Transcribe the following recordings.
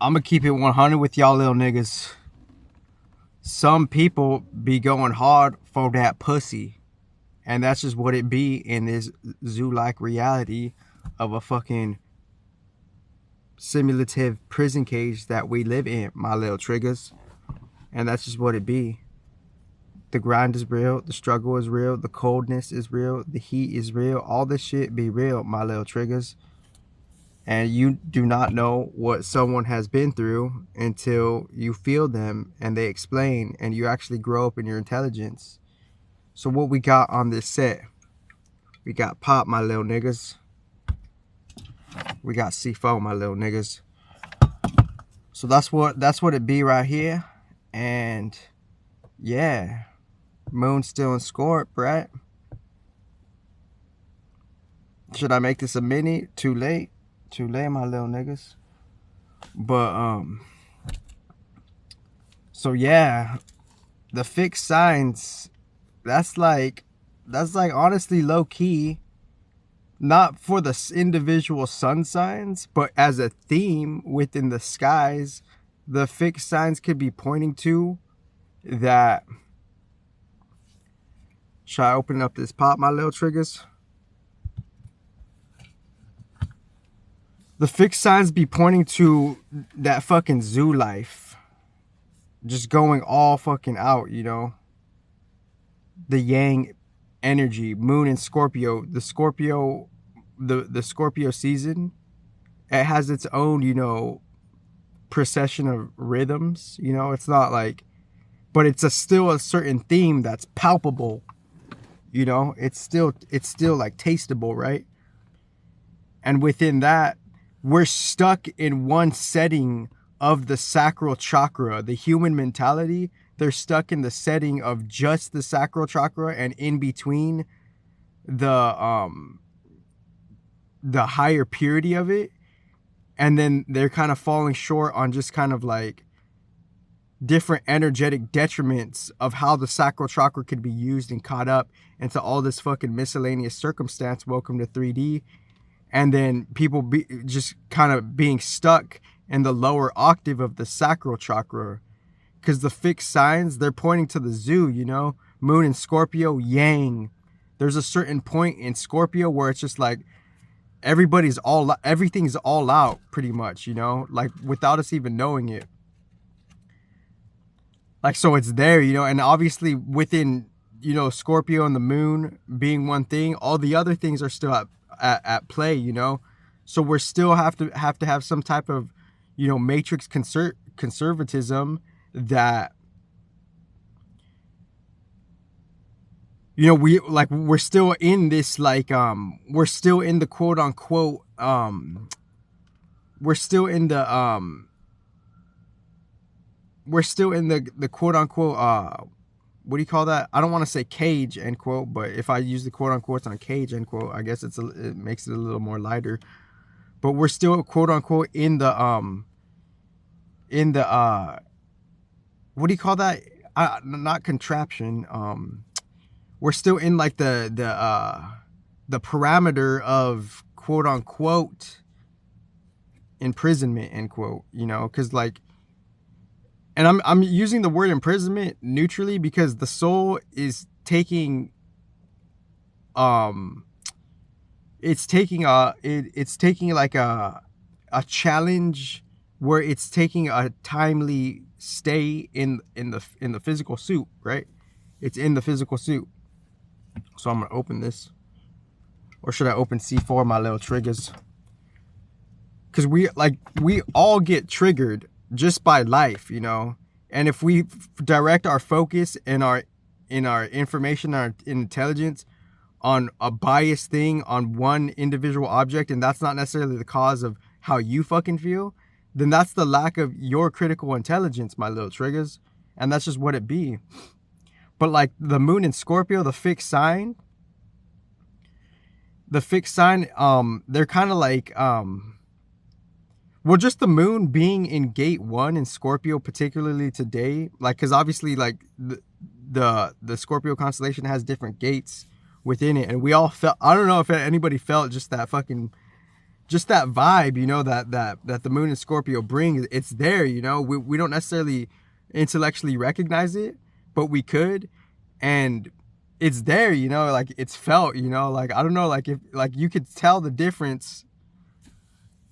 I'm gonna keep it 100 with y'all little niggas. Some people be going hard for that pussy. And that's just what it be in this zoo-like reality of a fucking simulative prison cage that we live in, my little triggers. And that's just what it be. The grind is real. The struggle is real. The coldness is real. The heat is real. All this shit be real, my little triggers. And you do not know what someone has been through until you feel them and they explain and you actually grow up in your intelligence. So what we got on this set? We got Pop, my little niggas. We got C4, my little niggas. So that's what it be right here. And yeah, Moon's still in Scorp, right? Should I make this a mini? Too late. Too late, my little niggas. But so yeah, the fixed signs, that's like honestly low key, not for the individual sun signs, but as a theme within the skies, the fixed signs could be pointing to that. Should I open up this Pop, my little triggers? The fixed signs be pointing to that fucking zoo life. Just going all fucking out, you know? The yang energy, Moon and Scorpio. The Scorpio season, it has its own, you know, procession of rhythms, you know? It's not like, but it's still a certain theme that's palpable, you know? It's still like tasteable, right? And within that, we're stuck in one setting of the sacral chakra. The human mentality, they're stuck in the setting of just the sacral chakra, and in between the higher purity of it. And then they're kind of falling short on just kind of like different energetic detriments of how the sacral chakra could be used and caught up into all this fucking miscellaneous circumstance. Welcome to 3D. And then people be just kind of being stuck in the lower octave of the sacral chakra. Because the fixed signs, they're pointing to the zoo, you know? Moon and Scorpio, yang. There's a certain point in Scorpio where it's just like everything's all out pretty much, you know? Like without us even knowing it. Like, so it's there, you know? And obviously within, you know, Scorpio and the moon being one thing, all the other things are still at play, you know? So we're still have to have some type of, you know, matrix conservatism that, you know, we're still in this, like, we're still in the quote unquote, we're still in the quote unquote, what do you call that? I don't want to say cage, end quote, but if I use the quote unquote on cage, end quote, I guess it makes it a little more lighter. But we're still quote unquote in the what do you call that? Not contraption. We're still in like the parameter of quote unquote imprisonment, end quote, you know, because like, and I'm using the word imprisonment neutrally because the soul is taking it's taking like a challenge where it's taking a timely stay in the physical suit, right? It's in the physical suit. So I'm gonna open this, or should I open C4, my little triggers? Because we all get triggered just by life, you know. And if we direct our focus and our information, our intelligence on a biased thing, on one individual object, and that's not necessarily the cause of how you fucking feel, then that's the lack of your critical intelligence, my little triggers. And that's just what it be. But like the moon in Scorpio, the fixed sign, they're kind of like, well, just the moon being in gate 1 in Scorpio, particularly today, like, because obviously, like, the Scorpio constellation has different gates within it, and we all felt, I don't know if anybody felt just just that vibe, you know, that the moon in Scorpio brings. It's there, you know. We don't necessarily intellectually recognize it, but we could. And it's there, you know, like it's felt, you know, like I don't know, like if like you could tell the difference,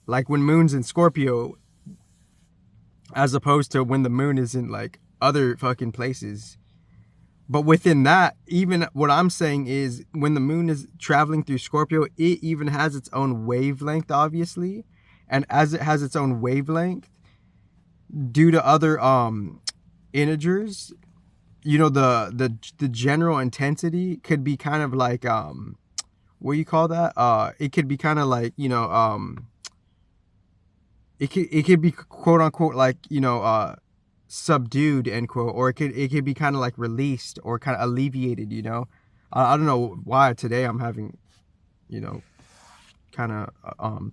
like when moon's in Scorpio as opposed to when the moon is in like other fucking places. But within that, even what I'm saying is when the moon is traveling through Scorpio, it even has its own wavelength, obviously. And as it has its own wavelength, due to other integers, you know, the general intensity could be kind of like what do you call that? It could be kind of like, you know, it could be quote unquote like, you know, subdued, end quote, or it could be kind of like released or kind of alleviated, you know. I don't know why today I'm having, you know, kind of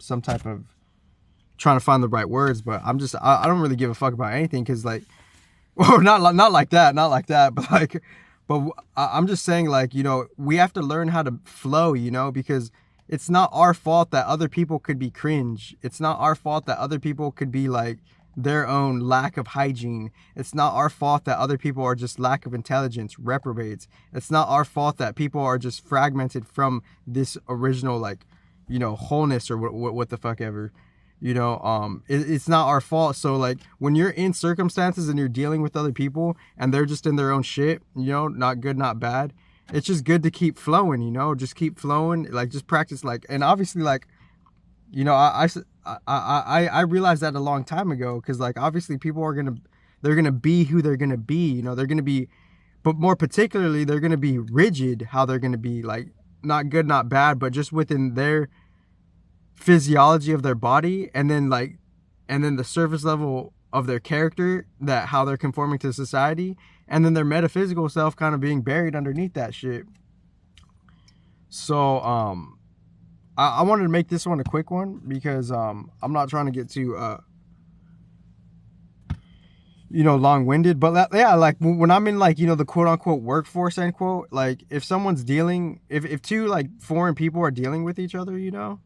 some type of trying to find the right words, but I don't really give a fuck about anything, because like, or not like that, but like, but I'm just saying, like, you know, we have to learn how to flow, you know, because it's not our fault that other people could be cringe. It's not our fault that other people could be like their own lack of hygiene. It's not our fault that other people are just lack of intelligence, reprobates. It's not our fault that people are just fragmented from this original, like, you know, wholeness or what the fuck ever. You know, it's not our fault. So like when you're in circumstances and you're dealing with other people and they're just in their own shit, you know, not good, not bad, it's just good to keep flowing, you know, just keep flowing, like just practice, like, and obviously, like, you know, I realized that a long time ago, because like obviously people are they're gonna be who they're gonna be, you know, they're gonna be, but more particularly they're gonna be rigid, how they're gonna be, like, not good, not bad, but just within their physiology of their body, and then the surface level of their character, that how they're conforming to society, and then their metaphysical self kind of being buried underneath that shit. So I wanted to make this one a quick one, because I'm not trying to get too you know, long-winded, but yeah, like when I'm in, like, you know, the quote-unquote workforce, end quote, like if someone's dealing, if two like foreign people are dealing with each other, you know,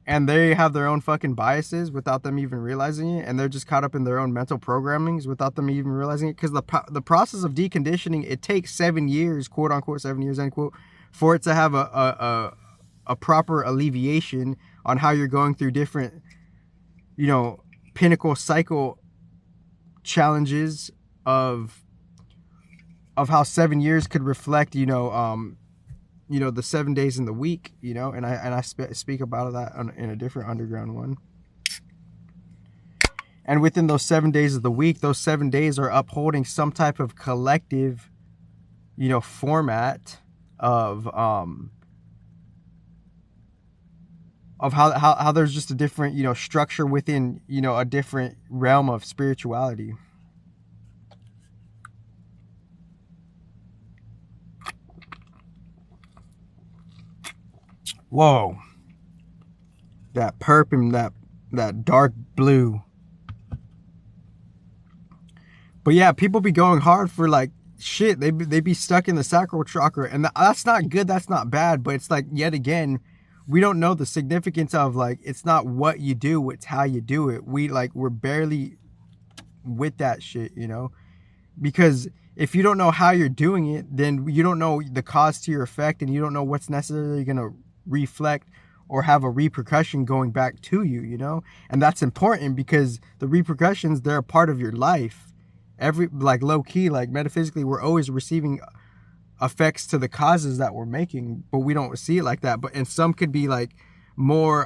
and they have their own fucking biases without them even realizing it, and they're just caught up in their own mental programmings without them even realizing it, because the process of deconditioning, it takes 7 years, quote unquote 7 years, end quote, for it to have a proper alleviation on how you're going through different, you know, pinnacle cycle challenges of how 7 years could reflect, you know, the 7 days in the week, you know, and I speak about that in a different underground one. And within those 7 days of the week, those 7 days are upholding some type of collective, you know, format of how there's just a different, you know, structure within, you know, a different realm of spirituality. Whoa. That purple and that dark blue. But yeah, people be going hard for like shit. They be stuck in the sacral chakra, and that's not good. That's not bad. But it's like, yet again, we don't know the significance of, like, it's not what you do, it's how you do it. We're barely with that shit, you know, because if you don't know how you're doing it, then you don't know the cause to your effect, and you don't know what's necessarily going to reflect or have a repercussion going back to you, you know. And that's important, because the repercussions, they're a part of your life. Like, low key, like metaphysically, we're always receiving effects to the causes that we're making, but we don't see it like that. And some could be like more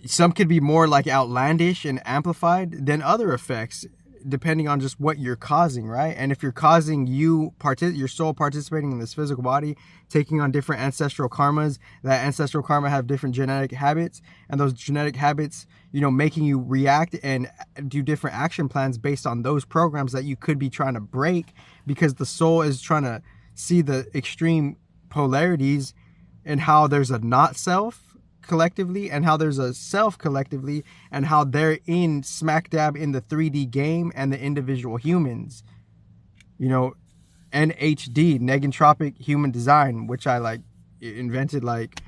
some could be more like outlandish and amplified than other effects, depending on just what you're causing, right? And if you're causing your soul participating in this physical body, taking on different ancestral karmas, that ancestral karma have different genetic habits, and those genetic habits, you know, making you react and do different action plans based on those programs that you could be trying to break, because the soul is trying to see the extreme polarities and how there's a not self collectively and how there's a self collectively, and how they're in smack dab in the 3D game and the individual humans, you know. NHD, negentropic human design, which I like invented like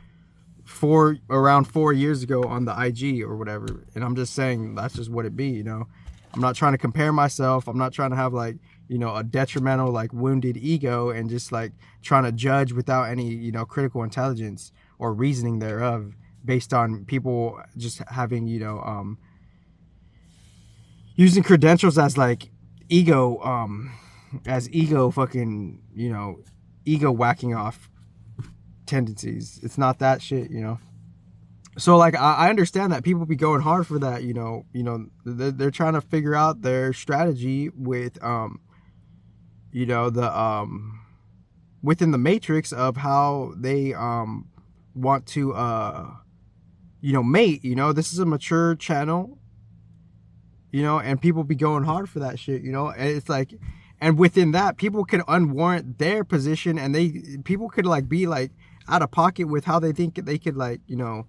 around 4 years ago on the IG or whatever. And I'm just saying that's just what it be, you know. I'm not trying to compare myself. I'm not trying to have like, you know, a detrimental, like wounded ego and just like trying to judge without any, you know, critical intelligence or reasoning thereof based on people just having, you know, using credentials as like ego, fucking, you know, ego whacking off tendencies. It's not that shit, you know. So like I understand that people be going hard for that, you know, they're trying to figure out their strategy with you know, the within the matrix of how they want to you know, mate, you know. This is a mature channel, you know, and people be going hard for that shit, you know. And it's like, and within that, people could unwarrant their position, and people could like be like out of pocket with how they think they could like, you know,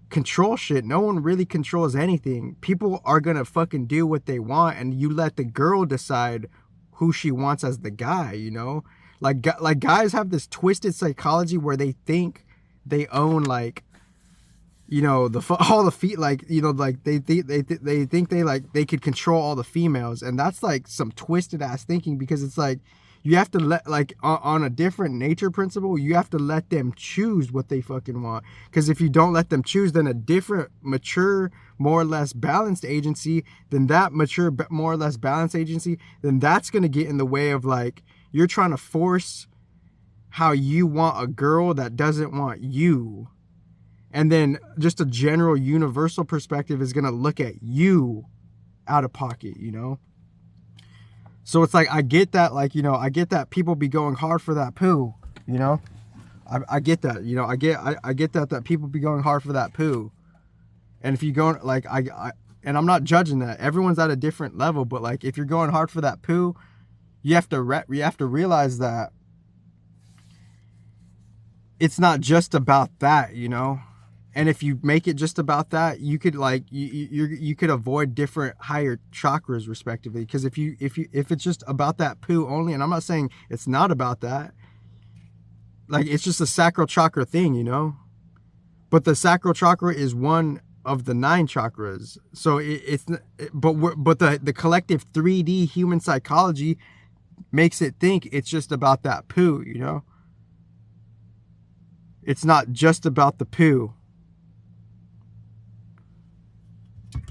control shit. No one really controls anything. People are gonna fucking do what they want, and you let the girl decide who she wants as the guy, you know. Like guys have this twisted psychology where they think they own like, you know, all the feet, like, you know, like they think they like they could control all the females, and that's like some twisted ass thinking, because it's like you have to let, like, on a different nature principle, you have to let them choose what they fucking want. Because if you don't let them choose, then a different mature, more or less balanced agency, then that mature, more or less balanced agency, then that's going to get in the way of like, you're trying to force how you want a girl that doesn't want you. And then just a general universal perspective is going to look at you out of pocket, you know? So it's like, I get that, like, you know, I get that people be going hard for that poo, you know? I get that, you know, I get that people be going hard for that poo. And if you go, like, and I'm not judging that. Everyone's at a different level, but like, if you're going hard for that poo, you have to realize that it's not just about that, you know? And if you make it just about that, you could like you could avoid different higher chakras respectively. Because if it's just about that poo only, and I'm not saying it's not about that, like it's just a sacral chakra thing, you know. But the sacral chakra is one of the 9 chakras. So but the collective 3D human psychology makes it think it's just about that poo, you know. It's not just about the poo.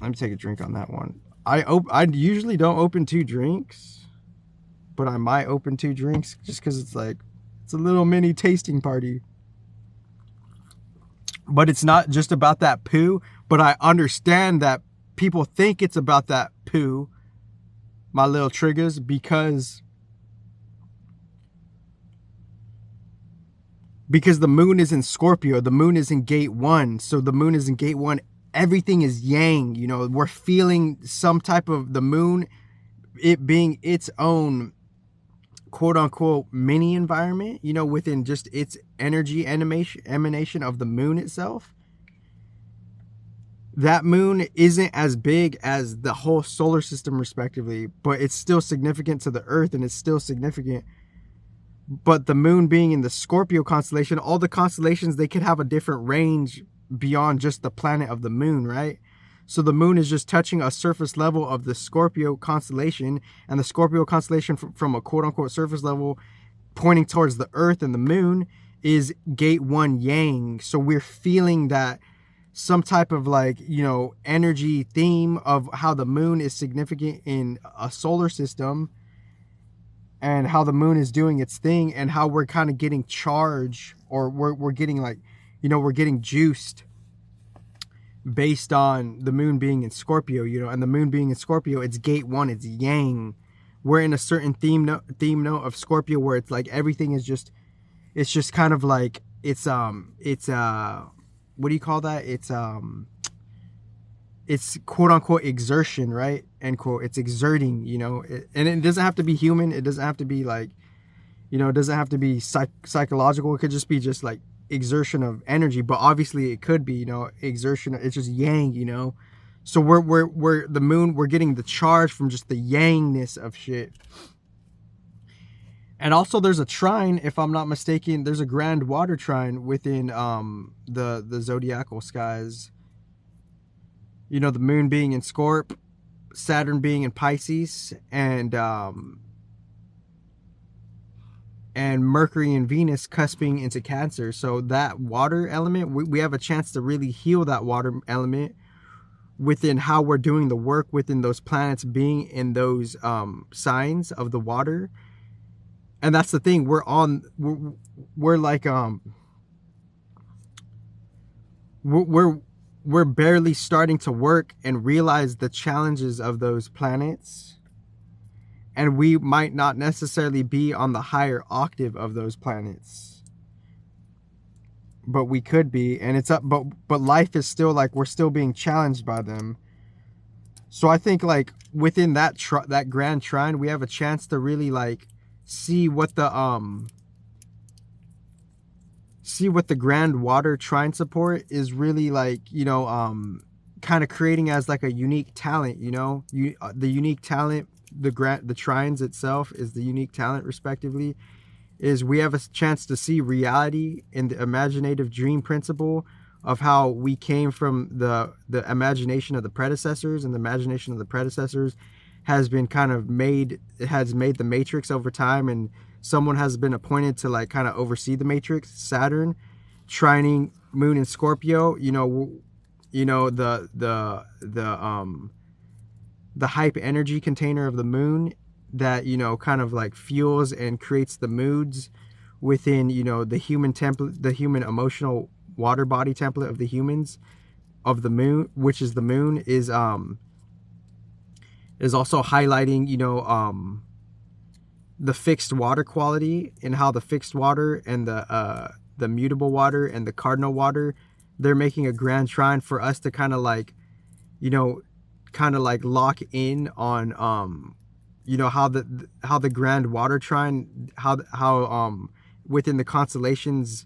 Let me take a drink on that one. I usually don't open 2 drinks, but I might open 2 drinks just because it's like, it's a little mini tasting party. But it's not just about that poo, but I understand that people think it's about that poo, my little triggers, because the moon is in Scorpio. The moon is in gate 1. So the moon is in gate 1. Everything is yang, you know. We're feeling some type of the moon, it being its own quote unquote mini environment, you know, within just its energy emanation of the moon itself. That moon isn't as big as the whole solar system respectively, but it's still significant to the earth, and it's still significant. But the moon being in the Scorpio constellation, all the constellations, they could have a different range beyond just the planet of the moon, right? So the moon is just touching a surface level of the Scorpio constellation, and the Scorpio constellation from a quote-unquote surface level pointing towards the earth and the moon is gate 1 yang. So we're feeling that some type of like, you know, energy theme of how the moon is significant in a solar system, and how the moon is doing its thing, and how we're kind of getting charged, or we're getting like, you know, we're getting juiced based on the moon being in Scorpio, you know. And the moon being in Scorpio, it's gate 1, it's yang. We're in a certain theme note of Scorpio where it's like everything is just, it's just kind of like, it's what do you call that? It's quote unquote exertion, right? End quote. It's exerting, you know. And it doesn't have to be human. It doesn't have to be like, you know, it doesn't have to be psychological. It could just be just like exertion of energy. But obviously it could be, you know, exertion. It's just yang, you know. So we're the moon, we're getting the charge from just the yangness of shit. And also there's a trine, if I'm not mistaken, there's a grand water trine within the zodiacal skies. You know, the moon being in Scorp, Saturn being in Pisces, and Mercury and Venus cusping into Cancer. So that water element, we have a chance to really heal that water element within how we're doing the work within those planets being in those signs of the water. And that's the thing, we're like we're barely starting to work and realize the challenges of those planets, and we might not necessarily be on the higher octave of those planets, but we could be. And it's up, but life is still like, we're still being challenged by them. So I think like within that that grand trine, we have a chance to really like see what the grand water trine support is really like, you know, kind of creating as like a unique talent, you know, the unique talent, the trines itself is the unique talent respectively, is we have a chance to see reality in the imaginative dream principle of how we came from the imagination of the predecessors, and the imagination of the predecessors has been kind of made, it has made the matrix over time, and someone has been appointed to like kind of oversee the matrix. Saturn trining moon in Scorpio, you know, the hype energy container of the moon that, you know, kind of like fuels and creates the moods within, you know, the human template, the human emotional water body template of the humans, of the moon, which is the moon, is also highlighting, you know, the fixed water quality, and how the fixed water and the mutable water and the cardinal water, they're making a grand trine for us to kind of like, you know, kind of like lock in on you know, how the grand water trine, how within the constellations,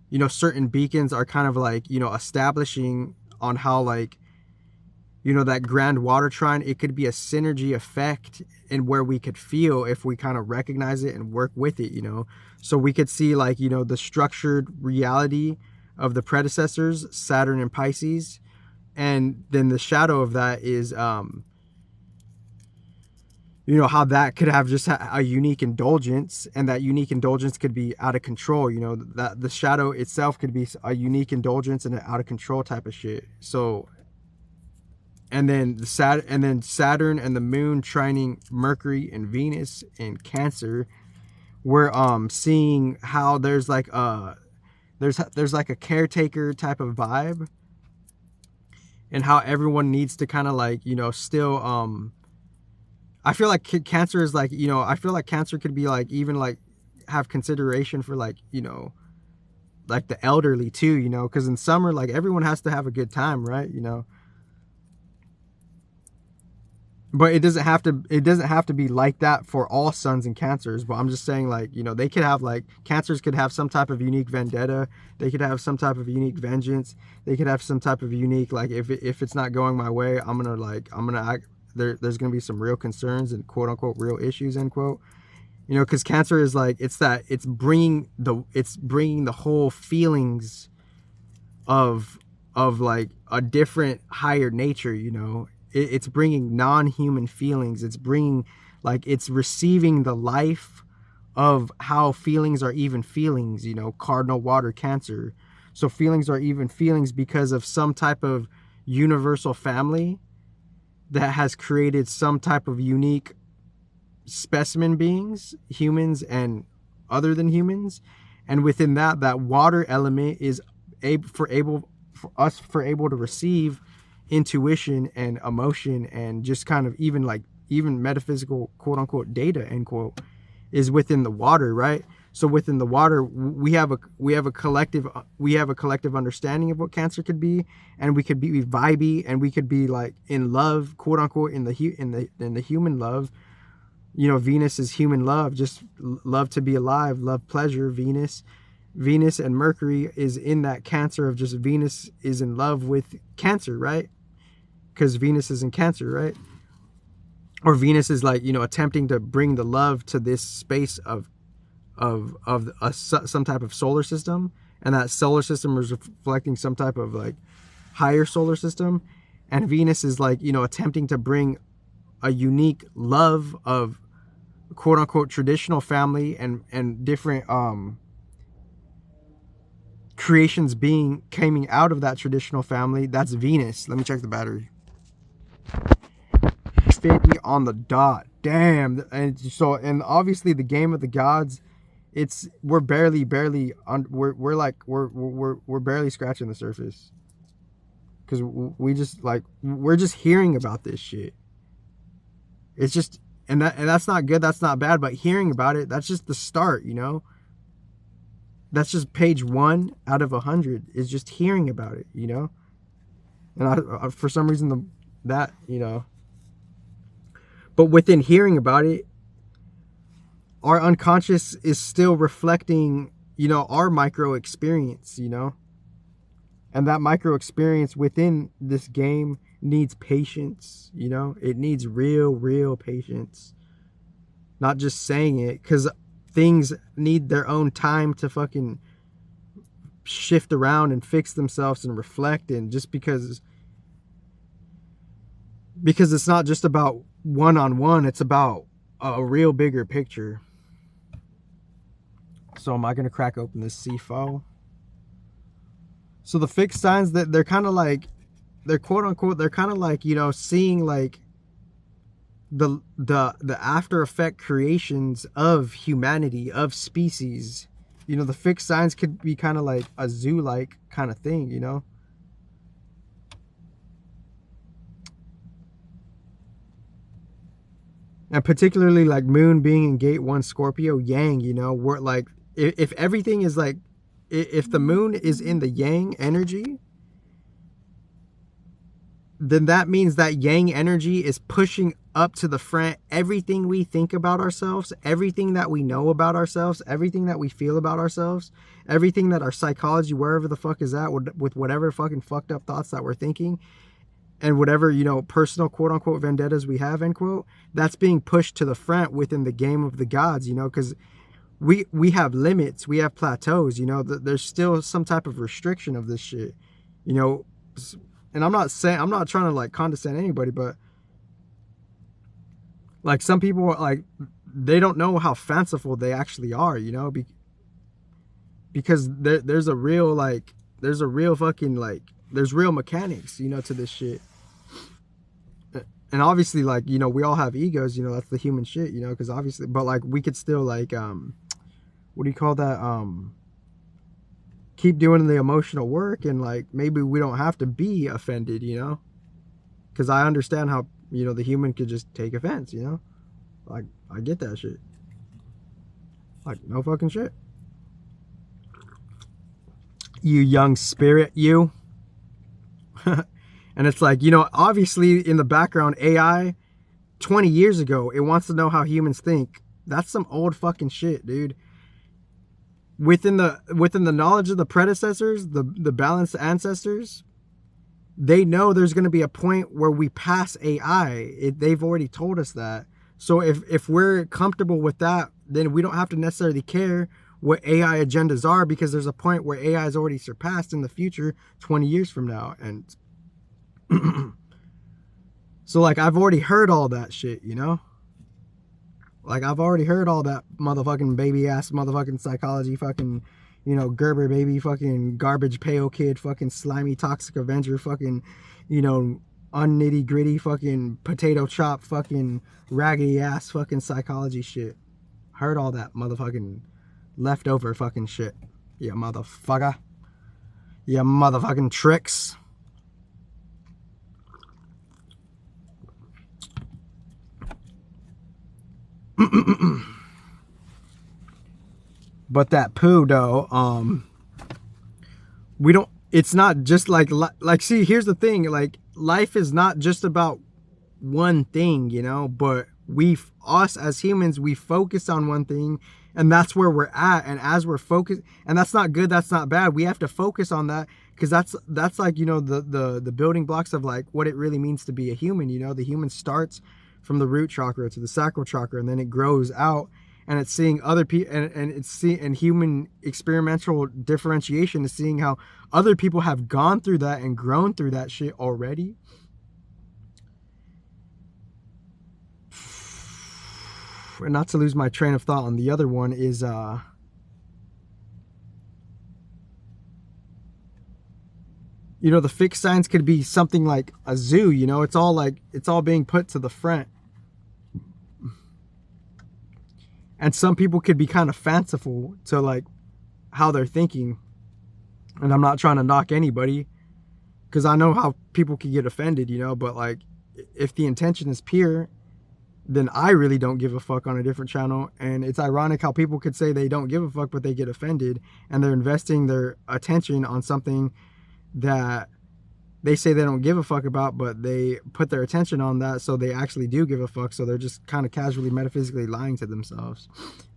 you know, certain beacons are kind of like, you know, establishing on how like, you know, that grand water trine, it could be a synergy effect, and where we could feel if we kind of recognize it and work with it, you know. So we could see like, you know, the structured reality of the predecessors, Saturn and Pisces, and then the shadow of that is you know, how that could have just a unique indulgence, and that unique indulgence could be out of control, you know, that the shadow itself could be a unique indulgence and an out of control type of shit. So, and then Saturn and the moon trining Mercury and Venus in Cancer, we're seeing how there's like there's like a caretaker type of vibe, and how everyone needs to kind of like, you know, still I feel like Cancer is like, you know, I feel like Cancer could be like, even like have consideration for like, you know, like the elderly too, you know, because in summer, like everyone has to have a good time, right? You know, but it doesn't have to be like that for all suns and Cancers. But I'm just saying, like, you know, they could have like, Cancers could have some type of unique vendetta, they could have some type of unique vengeance, they could have some type of unique, like, if it's not going my way, I'm gonna act, there's gonna be some real concerns and quote unquote real issues, end quote, you know, because Cancer is like, it's bringing the whole feelings of like a different higher nature, you know. It's bringing non-human feelings, it's bringing like, it's receiving the life of how feelings are even feelings, you know, cardinal water Cancer. So feelings are even feelings because of some type of universal family that has created some type of unique specimen beings, humans and other than humans. And within that water element is able to receive intuition and emotion, and just kind of even metaphysical quote unquote data, end quote, is within the water, right? So within the water, we have a collective understanding of what Cancer could be, and we could be vibey, and we could be like in love, quote unquote, in the human love. You know, Venus is human love, just love to be alive, love pleasure. Venus and Mercury is in that Cancer of just, Venus is in love with Cancer, right? Because Venus is in Cancer, right? Or Venus is like, you know, attempting to bring the love to this space of some type of solar system, and that solar system is reflecting some type of like higher solar system, and Venus is like, you know, attempting to bring a unique love of quote unquote traditional family and different creations coming out of that traditional family. That's Venus. Let me check the battery. 50 on the dot. Damn. And so, and obviously the game of the gods, we're barely barely scratching the surface, because we're just hearing about this shit. It's just, and that's not good, that's not bad, but hearing about it, that's just the start, you know. That's just page 1 out of 100 is just hearing about it, you know. And I for some reason that, you know, but within hearing about it, our unconscious is still reflecting, you know, our micro experience, you know. And that micro experience within this game needs patience, you know. It needs real patience. Not just saying it, because things need their own time to fucking shift around and fix themselves and reflect. And just because it's not just about one-on-one, it's about a real bigger picture. So am I going to crack open this C4? So the fixed signs, that they're kind of like, they're quote unquote, they're kind of like, you know, seeing like the after effect creations of humanity, of species. You know, the fixed signs could be kind of like a zoo-like kind of thing, you know. And particularly like Moon being in gate 1 Scorpio, Yang, you know, we're like, if everything is like, if the Moon is in the Yang energy, then that means that Yang energy is pushing up to the front everything we think about ourselves, everything that we know about ourselves, everything that we feel about ourselves, everything that our psychology, wherever the fuck is at, with whatever fucking fucked up thoughts that we're thinking, and whatever, you know, personal quote unquote vendettas we have, end quote, that's being pushed to the front within the game of the gods, you know, because we have limits, we have plateaus, you know. There's still some type of restriction of this shit, you know. And I'm not trying to like condescend anybody, but like some people, like, they don't know how fanciful they actually are, you know, because there's a real fucking, like, there's real mechanics, you know, to this shit. And obviously, like, you know, we all have egos, you know, that's the human shit, you know, because obviously, but like, we could still like, what do you call that? Keep doing the emotional work, and like, maybe we don't have to be offended, you know, because I understand how, you know, the human could just take offense, you know, like, I get that shit, like, no fucking shit. You young spirit, you. And it's like, you know, obviously in the background, AI 20 years ago, it wants to know how humans think. That's some old fucking shit, dude. Within the knowledge of the predecessors, the balanced ancestors, they know there's going to be a point where we pass AI. They've already told us that. So if we're comfortable with that, then we don't have to necessarily care what AI agendas are, because there's a point where AI is already surpassed in the future 20 years from now. And so like, I've already heard all that shit, you know. Like, I've already heard all that motherfucking baby ass motherfucking psychology, fucking, you know, Gerber baby, fucking garbage pail kid, fucking slimy toxic Avenger, fucking, you know, unnitty gritty, fucking potato chop, fucking raggedy ass fucking psychology shit. Heard all that motherfucking leftover fucking shit. You motherfucker. You motherfucking tricks. But that poo though, we don't, it's not just like, see, here's the thing, like, life is not just about one thing, you know, but us as humans, we focus on one thing, and that's where we're at. And as we're focused, and that's not good, that's not bad, we have to focus on that, because that's like, you know, the building blocks of like what it really means to be a human. You know, the human starts from the root chakra to the sacral chakra, and then it grows out, and it's seeing other people, and it's seeing, and human experimental differentiation is seeing how other people have gone through that and grown through that shit already. And not to lose my train of thought on the other one is you know, the fixed signs could be something like a zoo, you know, it's all being put to the front. And some people could be kind of fanciful to like how they're thinking. And I'm not trying to knock anybody, because I know how people can get offended, you know, but like if the intention is pure, then I really don't give a fuck on a different channel. And it's ironic how people could say they don't give a fuck, but they get offended, and they're investing their attention on something that they say they don't give a fuck about, but they put their attention on that, so they actually do give a fuck. So they're just kind of casually, metaphysically lying to themselves.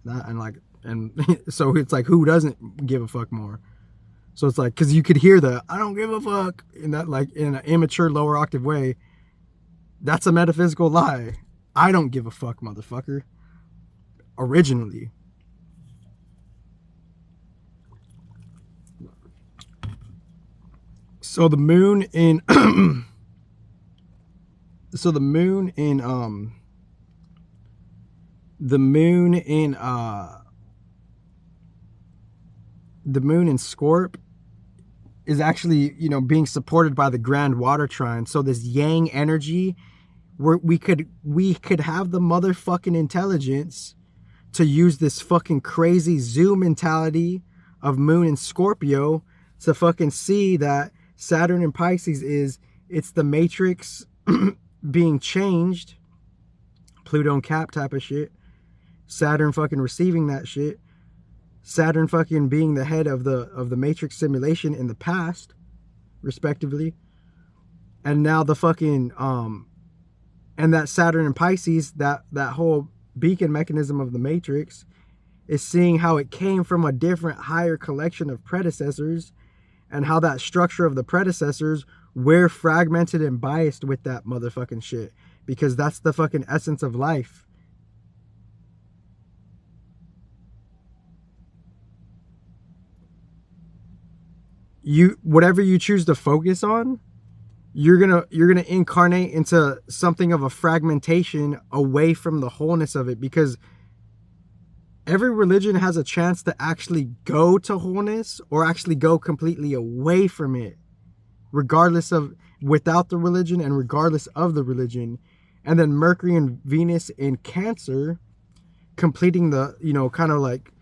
And so it's like, who doesn't give a fuck more? So it's like, because you could hear the I don't give a fuck in that, like, in an immature lower octave way. That's a metaphysical lie. I don't give a fuck, motherfucker. Originally. So the moon in the moon in Scorp is actually, you know, being supported by the grand water trine. So this yang energy, where we could have the motherfucking intelligence to use this fucking crazy zoo mentality of moon in Scorpio to fucking see that Saturn in Pisces it's the matrix being changed, Pluto and Cap type of shit, Saturn fucking receiving that shit, Saturn fucking being the head of the matrix simulation in the past, respectively, and now the fucking and that Saturn in Pisces, that whole beacon mechanism of the matrix, is seeing how it came from a different higher collection of predecessors, and how that structure of the predecessors, we're fragmented and biased with that motherfucking shit, because that's the fucking essence of life. Whatever you choose to focus on, you're gonna incarnate into something of a fragmentation away from the wholeness of it, because every religion has a chance to actually go to wholeness or actually go completely away from it, regardless of, without the religion and regardless of the religion. And then Mercury and Venus in Cancer, completing the, you know, kind of like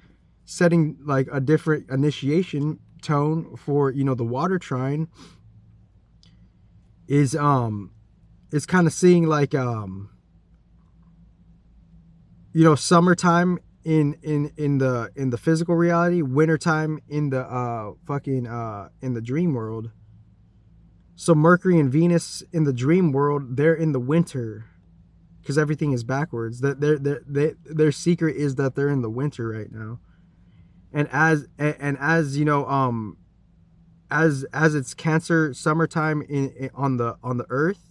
setting like a different initiation tone for, you know, the water trine, is kind of seeing like you know, summertime in the physical reality, wintertime in the in the dream world. So Mercury and Venus in the dream world, they're in the winter, because everything is backwards. Their secret is that they're in the winter right now. And as you know, as it's Cancer summertime on the Earth,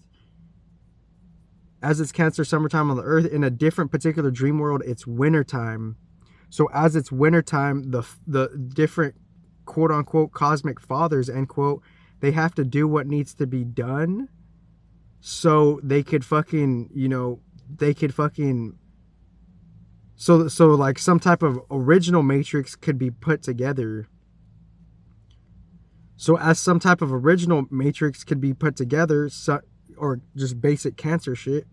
as it's Cancer summertime on the Earth, in a different particular dream world, it's wintertime. So as it's wintertime, the different quote unquote cosmic fathers, end quote, they have to do what needs to be done so they could fucking, you know, they could fucking, so like some type of original matrix could be put together. So as some type of original matrix could be put together, so, or just basic Cancer shit,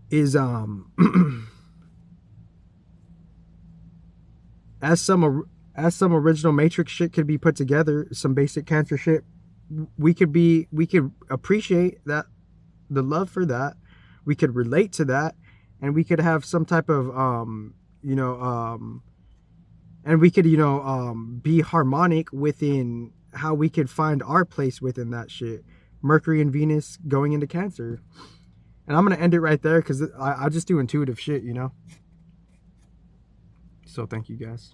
is as some original matrix shit could be put together, some basic Cancer shit, we could appreciate that, the love for that, we could relate to that, and we could have some type of you know, and we could, you know, be harmonic within how we could find our place within that shit. Mercury and Venus going into Cancer. And I'm going to end it right there, because I just do intuitive shit, you know. So thank you guys.